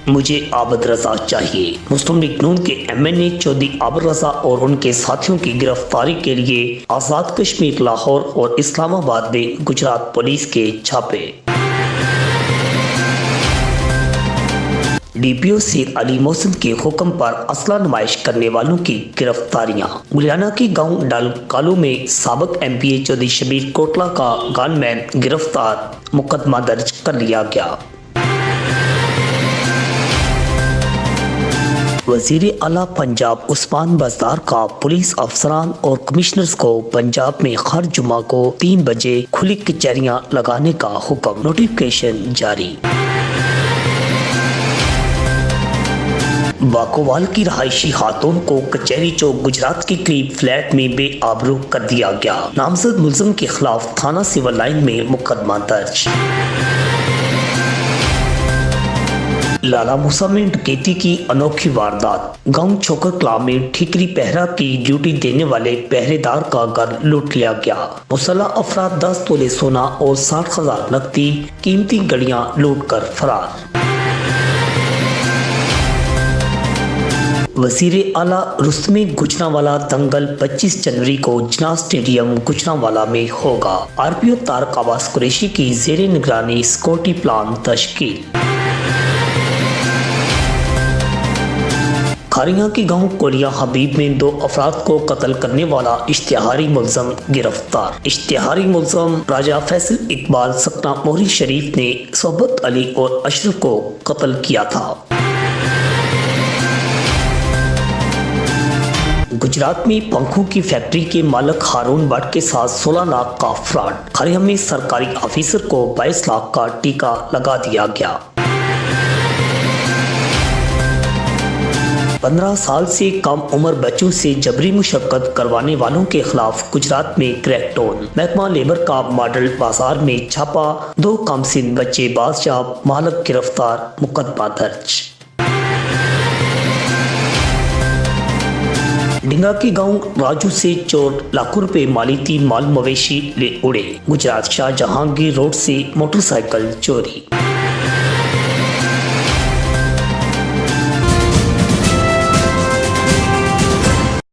मुझे आबद रजा चाहिए। मुस्लिम लीग नून के MNA चौधरी आबद रजा और उनके साथियों की गिरफ्तारी के लिए आज़ाद कश्मीर, लाहौर और इस्लामाबाद में गुजरात पुलिस के छापे। DPO सैयद अली मोहसिन के हुक्म पर असला नुमाइश करने वालों की गिरफ्तारियां। मुलियाना के गांव डालकालू में साबिक MPA चौधरी शबीर कोटला का गनमैन गिरफ्तार, मुकदमा दर्ज कर लिया गया। वज़ीर आला पंजाब उस्मान बज़दार का पुलिस अफसरान और कमिश्नर्स को पंजाब में हर जुमा को 3 बजे खुली कचहरियां लगाने का हुक्म, नोटिफिकेशन जारी। बाकोवाल की रहायशी खातून को कचहरी चौक गुजरात के करीब फ्लैट में बेआबरू कर दिया गया। नामजद मुलजिम के खिलाफ थाना सिविल लाइन में मुकदमा दर्ज। लाला मूसा में डकैती की अनोखी वारदात। गांव छोकर कला में ठीकरी पहरा की ड्यूटी देने वाले पहरेदार का घर लूट लिया गया। मुसल्लह अफराद 10 तोले सोना और 60,000 नकदी कीमती गड़ियां लूट कर फरार। वज़ीर आला रुस्तमे गुजरांवाला दंगल 25 जनवरी को जना स्टेडियम गुजरांवाला में होगा। RPO तारक अब्बास कुरैशी की ज़ेरे निगरानी सिक्योरिटी प्लान तश्कील। खारिया के गांव कोलिया हबीब में 2 अफराद को कत्ल करने वाला इश्तिहारी मुलज़म गिरफ्तार। इश्तिहारी मुलज़म राजा फैसल इकबाल सकना मोहरी शरीफ ने सोबत अली और अशरफ को कत्ल किया था। गुजरात में पंखों की फैक्ट्री के मालिक हारून भट्ट के साथ 16 लाख का फ्रॉड। खरिया में सरकारी ऑफिसर को 22 लाख का टीका लगा दिया गया। 15 साल से कम उम्र बच्चों से जबरी मुशक्कत करवाने वालों के खिलाफ गुजरात में क्रैकडाउन। महकमा लेबर का मॉडल बाजार में छापा, 2 कमसिन बच्चे बादशाह, मालिक गिरफ्तार, मुकदमा दर्ज। डिंगा के गांव राजू से चोर लाखों रुपए मालियती माल मवेशी ले उड़े। गुजरात शाहजहांगीर रोड से मोटरसाइकिल चोरी।